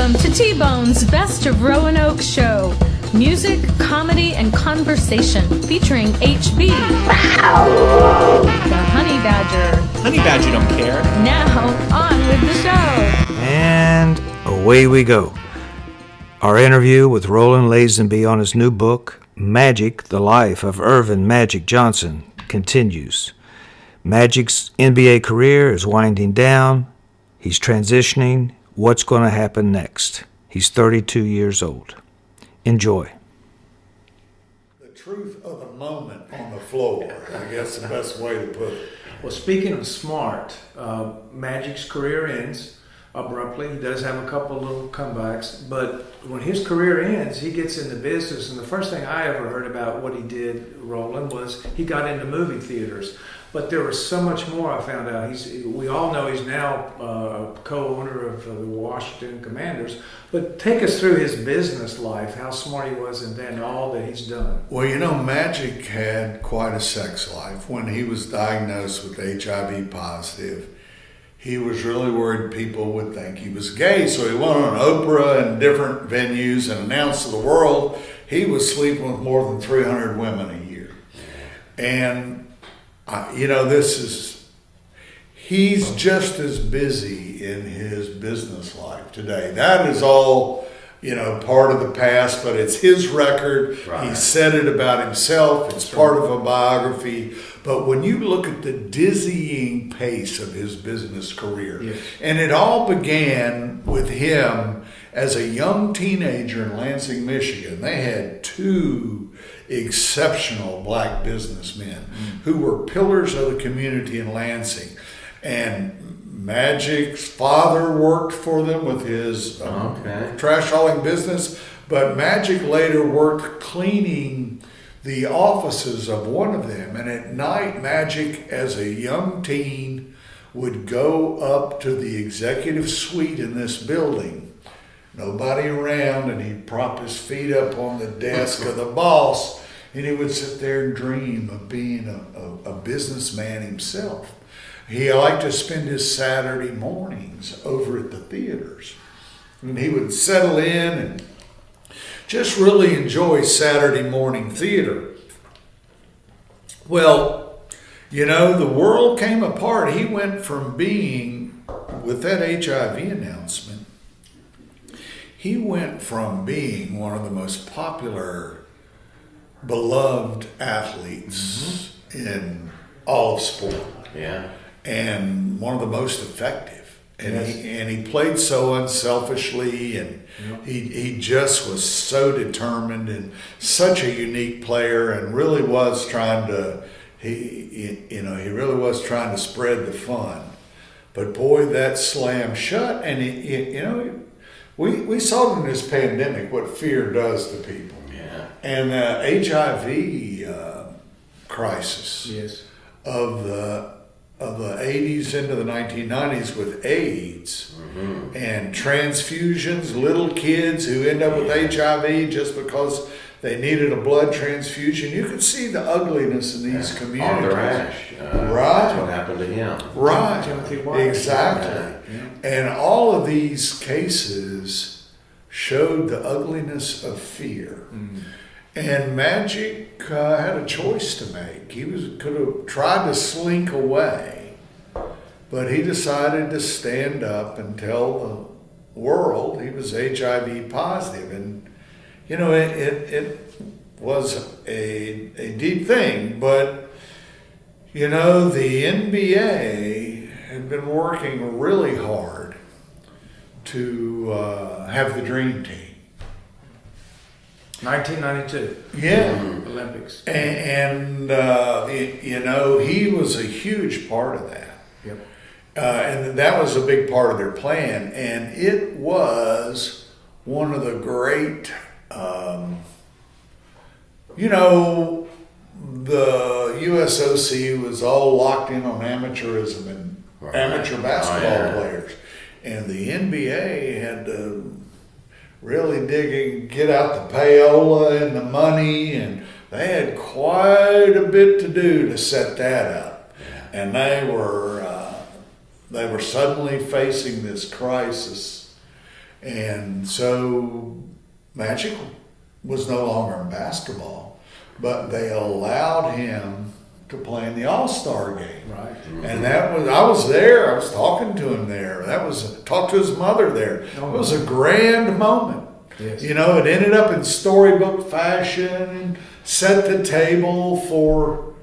Welcome to T-Bone's Best of Roanoke show. Music, comedy, and conversation featuring HB, the Honey Badger. Honey Badger don't care. Now, on with the show. And away we go. Our interview with Roland Lazenby on his new book, Magic, The Life of Irvin Magic Johnson, continues. Magic's NBA career is winding down. He's transitioning. What's going to happen next? He's 32 years old. Enjoy. The truth of the moment on the floor, I guess the best way to put it. Well, speaking of smart, Magic's career ends abruptly. He does have a couple of little comebacks, but when his career ends, he gets into business. And the first thing I ever heard about what he did, Roland, was he got into movie theaters. But there was so much more I found out. We all know he's now a co-owner of the Washington Commanders. But take us through his business life, how smart he was, and then all that he's done. Well, you know, Magic had quite a sex life. When he was diagnosed with HIV positive, he was really worried people would think he was gay. So he went on Oprah and different venues and announced to the world he was sleeping with more than 300 women a year. And you know, he's just as busy in his business life today. That is all, you know, part of the past, but it's his record. Right. He said it about himself. It's part of a biography. But when you look at the dizzying pace of his business career, yes. And it all began with him as a young teenager in Lansing, Michigan. They had two exceptional black businessmen who were pillars of the community in Lansing. And Magic's father worked for them with his trash hauling business, but Magic later worked cleaning the offices of one of them. And at night, Magic, as a young teen, would go up to the executive suite in this building. Nobody around, and he'd prop his feet up on the desk of the boss, and he would sit there and dream of being a businessman himself. He liked to spend his Saturday mornings over at the theaters. And he would settle in and just really enjoy Saturday morning theater. Well, you know, the world came apart. He went from being, with that HIV announcement, he went from being one of the most popular, beloved athletes in all of sport. Yeah. And one of the most effective. And, yes. he played so unselfishly, and he just was so determined and such a unique player, and really was trying to, he really was trying to spread the fun. But boy, that slammed shut, and we saw in this pandemic what fear does to people. Yeah. And the HIV crisis, yes, of the 80s into the 1990s with AIDS, and transfusions, little kids who end up with HIV just because they needed a blood transfusion. You could see the ugliness in these communities. Arthur Ashe, right. That's what happened to him. Right. Timothy White. Exactly. Yeah. And all of these cases showed the ugliness of fear. And Magic had a choice to make. He could have tried to slink away, but he decided to stand up and tell the world he was HIV positive. And you know, it was a deep thing, but you know, the NBA had been working really hard to have the dream team. 1992. Yeah. Olympics. And you know, he was a huge part of that. Yep. And that was a big part of their plan. And it was one of the great, you know, the USOC was all locked in on amateurism and amateur basketball players. And the NBA had to really get out the payola and the money, and they had quite a bit to do to set that up. Yeah. And they were suddenly facing this crisis, And so Magic was no longer in basketball, but they allowed him to play in the All-Star game. Right. And I was there, I was talking to him there. Talked to his mother there. It was a grand moment. Yes. You know, it ended up in storybook fashion and set the table for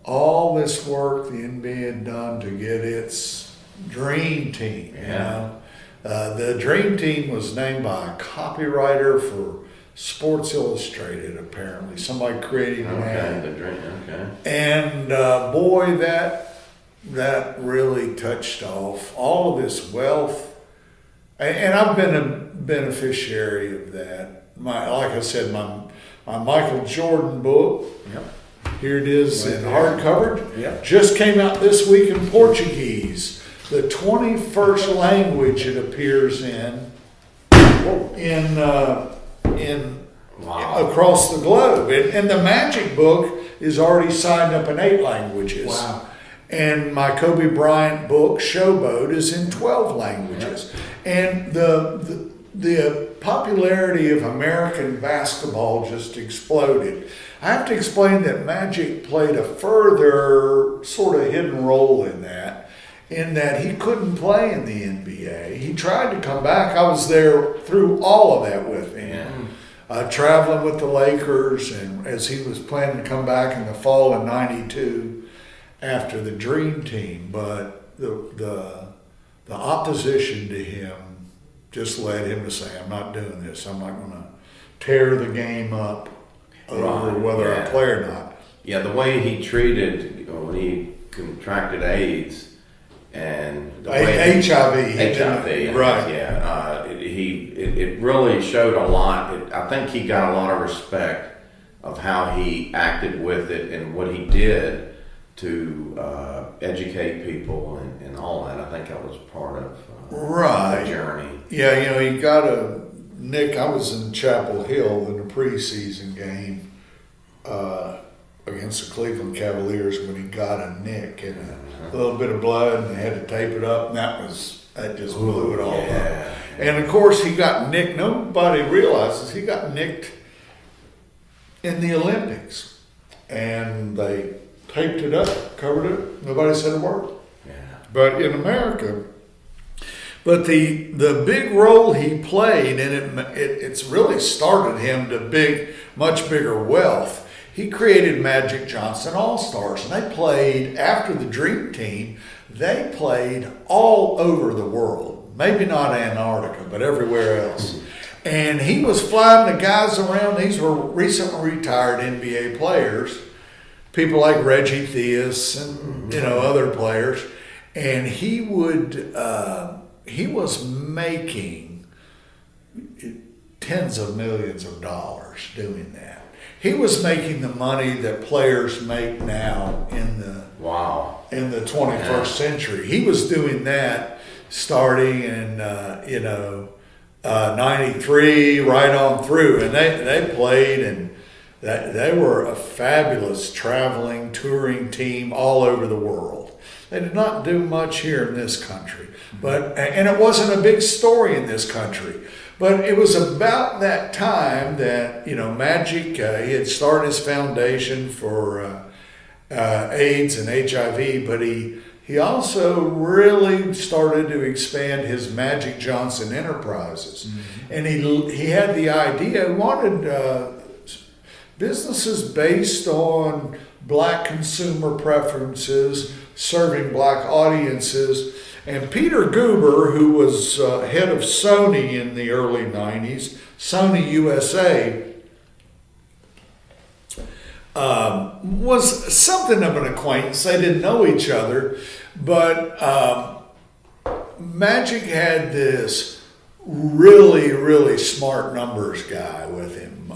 all this work the NBA had done to get its dream team. You know? The dream team was named by a copywriter for Sports Illustrated, apparently. Somebody creating an ad. The dream, okay. And boy, that really touched off all of this wealth. And I've been a beneficiary of that. Like I said, my Michael Jordan book. Yep. Here it is in hardcover. Yep. Just came out this week in Portuguese, the 21st language it appears in across the globe. And the Magic book is already signed up in 8 languages. Wow. And my Kobe Bryant book, Showboat, is in 12 languages. Yep. And the popularity of American basketball just exploded. I have to explain that Magic played a further sort of hidden role in that he couldn't play in the NBA. He tried to come back. I was there through all of that with him. Traveling with the Lakers, and as he was planning to come back in the fall of '92 after the Dream Team, but the opposition to him just led him to say, "I'm not doing this. I'm not going to tear the game up over whether I play or not." Yeah, the way he treated when he contracted AIDS and the way HIV, right? Yeah, it really showed a lot. I think he got a lot of respect of how he acted with it and what he did to educate people and all that. I think that was part of the journey. Yeah, you know, he got Nick. I was in Chapel Hill in the preseason game against the Cleveland Cavaliers when he got a nick and a little bit of blood, and they had to tape it up, and that just blew it all up. And of course, he got nicked. Nobody realizes he got nicked in the Olympics, and they taped it up, covered it. Nobody said a word. Yeah. But in America, the big role he played, and it's really started him to much bigger wealth. He created Magic Johnson All-Stars, and they played, after the Dream Team, they played all over the world. Maybe not Antarctica, but everywhere else. And he was flying the guys around. These were recently retired NBA players, people like Reggie Theus and other players. And he was making tens of millions of dollars doing that. He was making the money that players make now in the 21st century. He was doing that starting in 93 right on through, and they played, and they were a fabulous traveling, touring team all over the world. They did not do much here in this country, and it wasn't a big story in this country. But it was about that time that, Magic, he had started his foundation for AIDS and HIV, but he also really started to expand his Magic Johnson Enterprises. Mm-hmm. And he had the idea, he wanted businesses based on black consumer preferences, serving black audiences. And Peter Guber, who was head of Sony in the early 90s, Sony USA, was something of an acquaintance. They didn't know each other, but Magic had this really, really smart numbers guy with him.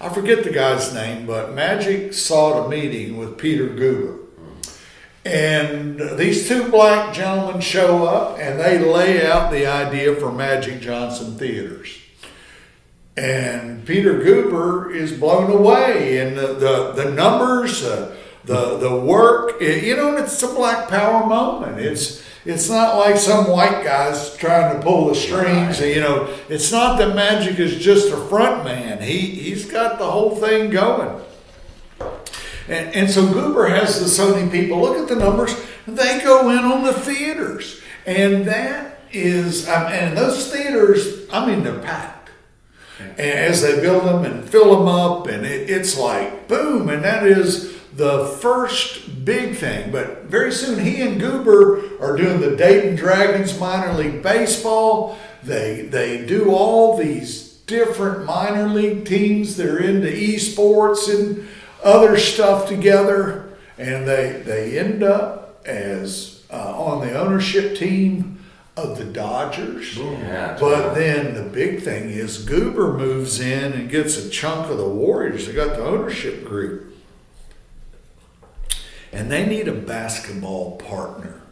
I forget the guy's name, but Magic sought a meeting with Peter Guber. And these two black gentlemen show up, and they lay out the idea for Magic Johnson Theaters. And Peter Guber is blown away, and the numbers, the work, and it's a black power moment. It's not like some white guy's trying to pull the strings. Right. It's not that Magic is just a front man. He's got the whole thing going. And so Goober has the Sony people. Look at the numbers. They go in on the theaters. And that is, and those theaters, they're packed. And as they build them and fill them up, and it's like, boom. And that is the first big thing. But very soon he and Goober are doing the Dayton Dragons minor league baseball. They do all these different minor league teams. They're into esports and other stuff together, and they end up as on the ownership team of the Dodgers. Yeah, but then the big thing is Goober moves in and gets a chunk of the Warriors. They got the ownership group, and they need a basketball partner.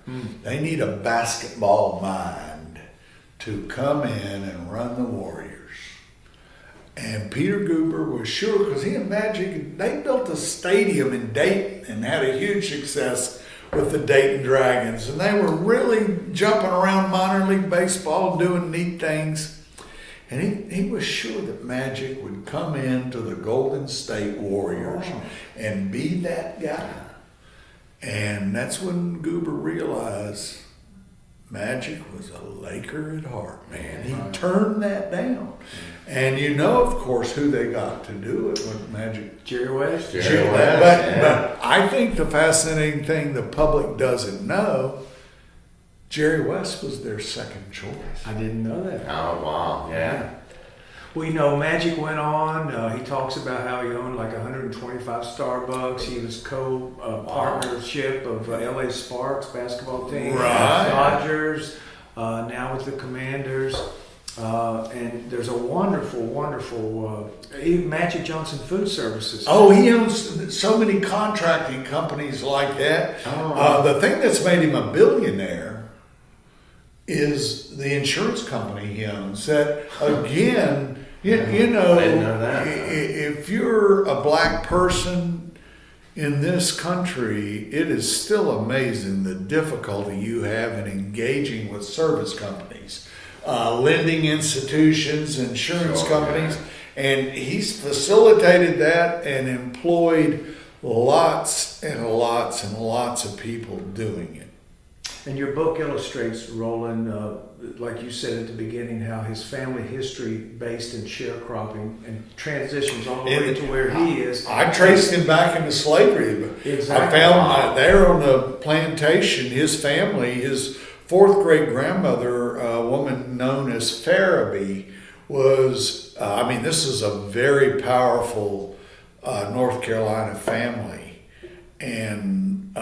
They need a basketball mind to come in and run the Warriors. And Peter Goober was sure, because he and Magic, they built a stadium in Dayton and had a huge success with the Dayton Dragons. And they were really jumping around minor league baseball, doing neat things. And he was sure that Magic would come into the Golden State Warriors and be that guy. And that's when Goober realized Magic was a Laker at heart, man. He turned that down. And of course, who they got to do it with Magic. Jerry West. But I think the fascinating thing the public doesn't know, Jerry West was their second choice. I didn't know that. Oh, wow. Yeah. Well, Magic went on. He talks about how he owned like 125 Starbucks. He was co-partnership of LA Sparks basketball team. Right. Dodgers, now with the Commanders. And there's a wonderful Magic Johnson Food Services. Oh, he owns so many contracting companies like that. The thing that's made him a billionaire is the insurance company he owns. That, again, I didn't know that. If you're a black person in this country, it is still amazing the difficulty you have in engaging with service companies. Lending institutions, insurance companies, and he's facilitated that and employed lots and lots and lots of people doing it. And your book illustrates, Roland, like you said at the beginning, how his family history based in sharecropping and transitions all the way to where he is. I traced him back into slavery. Exactly. I found there on the plantation, his family, his fourth great grandmother, a woman known as Farabee, was, this is a very powerful North Carolina family. And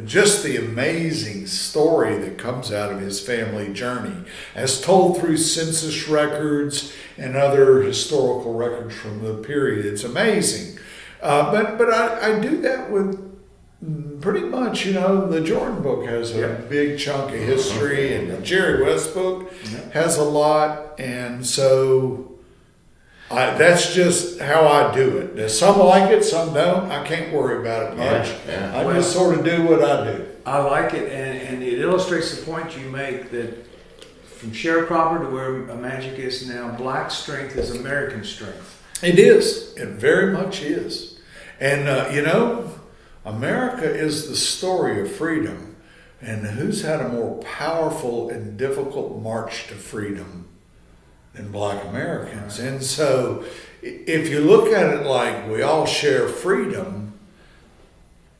just the amazing story that comes out of his family journey, as told through census records and other historical records from the period. It's amazing. But I do that with pretty much, the Jordan book has a big chunk of history, and the Jerry West book has a lot, and so that's just how I do it. Some like it, some don't. I can't worry about it much. I just sort of do what I do. I like it, and it illustrates the point you make that from sharecropper to where Magic is now, black strength is American strength. It is. It very much is. And, America is the story of freedom, and who's had a more powerful and difficult march to freedom than black Americans? And so if you look at it like we all share freedom,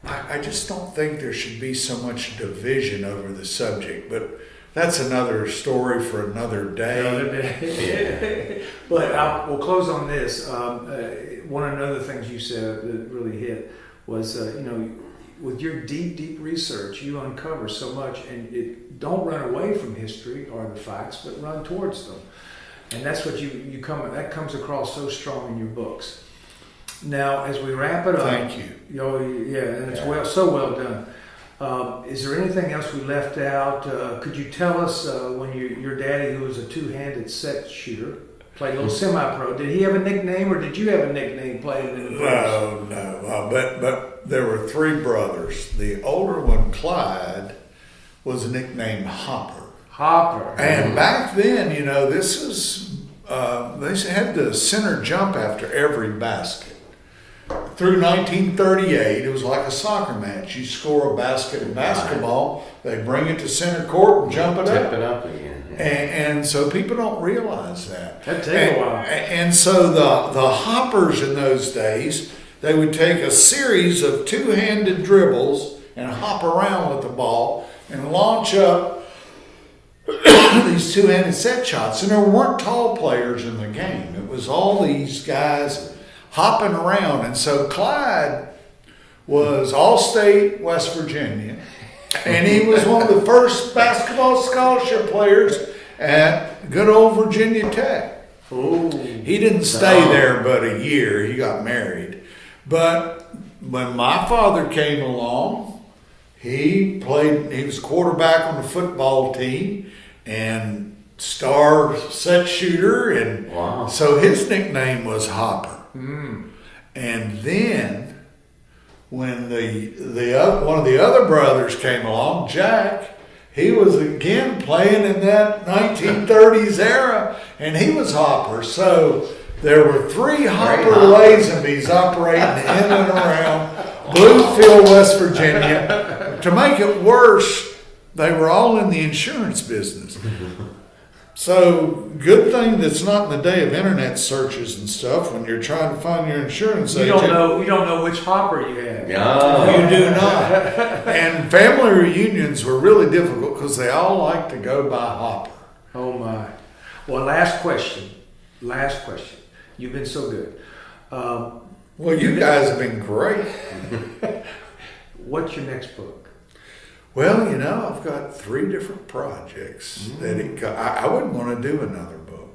I just don't think there should be so much division over the subject, but that's another story for another day. But we'll close on this. One of the other things you said that really hit was, with your deep research, you uncover so much, and don't run away from history or the facts, but run towards them. And that's what that comes across so strong in your books. Now, as we wrap it up, thank you. And it's so well done. Is there anything else we left out? Could you tell us when your daddy, who was a two-handed set shooter, Played a little semi-pro. Did he have a nickname, or did you have a nickname playing in the pros? No. But there were three brothers. The older one, Clyde, was nicknamed Hopper. Hopper. And back then, this is they had the center jump after every basket. Through 1938, it was like a soccer match. You score a basket in basketball, they bring it to center court and jump it Tip up. it up again. Yeah. And so people don't realize that. That'd take a while. And so the hoppers in those days, they would take a series of two-handed dribbles and hop around with the ball and launch up these two-handed set shots. And there weren't tall players in the game. It was all these guys hopping around. And so Clyde was All-State West Virginia. And he was one of the first basketball scholarship players at good old Virginia Tech. Ooh. He didn't stay there but a year. He got married. But when my father came along, he was quarterback on the football team and star set shooter. And wow. So his nickname was Hopper. Mm. And then when one of the other brothers came along, Jack, he was again playing in that 1930s era, and he was Hopper. So there were three Hopper Lazenbys operating in and around Bluefield, West Virginia. To make it worse, they were all in the insurance business. So, good thing that's not in the day of internet searches and stuff when you're trying to find your insurance agent. You don't know which hopper you have. Yeah. You do not. And family reunions were really difficult because they all like to go by Hopper. Oh my. Well, last question. You've been so good. Well, you guys have been great. What's your next book? Well, I've got 3 different projects that I wouldn't want to do another book,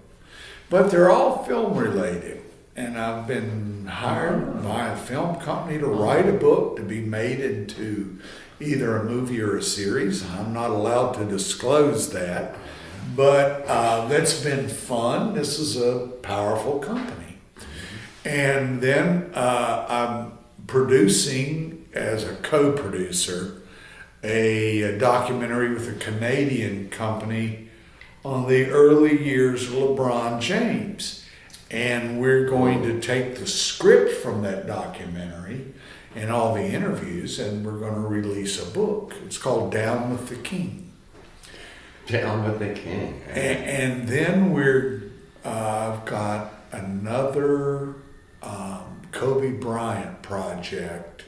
but they're all film related, and I've been hired by a film company to write a book to be made into either a movie or a series. I'm not allowed to disclose that, but that's been fun. This is a powerful company, and then I'm producing as a co-producer a documentary with a Canadian company on the early years of LeBron James. And we're going to take the script from that documentary and all the interviews, and we're going to release a book. It's called Down with the King. Down with the King. And then I've got another Kobe Bryant project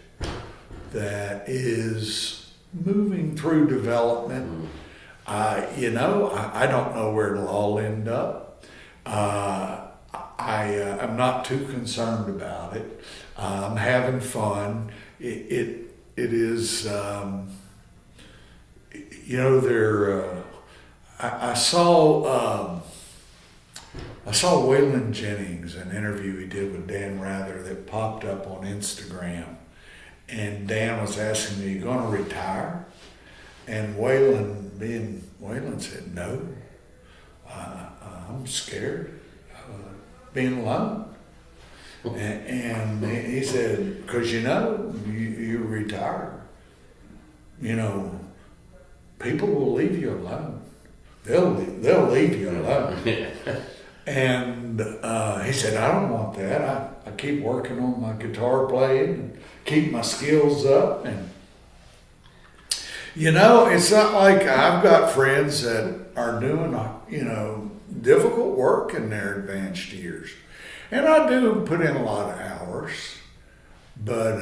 that is moving through development. I don't know where it'll all end up. I'm not too concerned about it. I'm having fun. It is, I saw Waylon Jennings, an interview he did with Dan Rather that popped up on Instagram. And Dan was asking me, "Are you going to retire?" And Waylon said, "No, I'm scared of being alone." And he said, "Because you retire, people will leave you alone. They'll leave you alone." And he said, "I don't want that. I keep working on my guitar playing and keep my skills up. And, it's not like I've got friends that are doing, difficult work in their advanced years. And I do put in a lot of hours. But,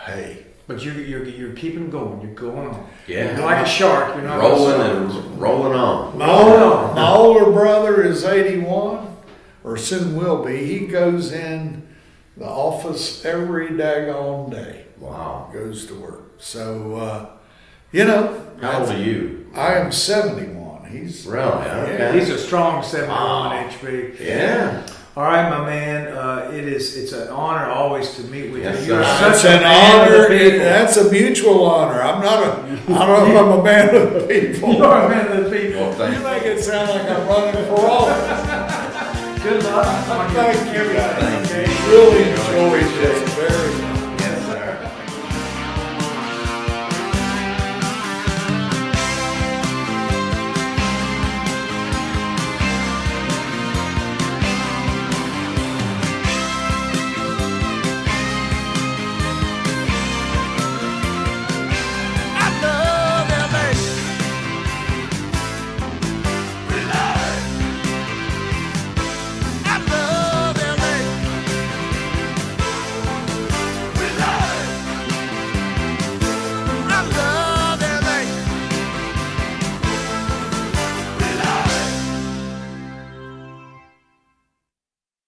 hey." But you're keeping going. You're going on. Yeah. You're like a shark. You're not rolling on. My older brother is 81, or soon will be. He goes in the office every daggone day. Wow. Goes to work. So, How old are you? I am 71. He's Really? Okay. He's a strong 71 Wow. HB. Yeah. All right, my man. It's an honor always to meet with Yes, you. You're sir. That's such a an man of the honor. people. That's a mutual honor. I don't know if I'm a man of the people. You're a man of the people. Well, thank You make it sound like I'm running for office. Good luck on Thank you, everything. guys. Okay? Really enjoyed this. Very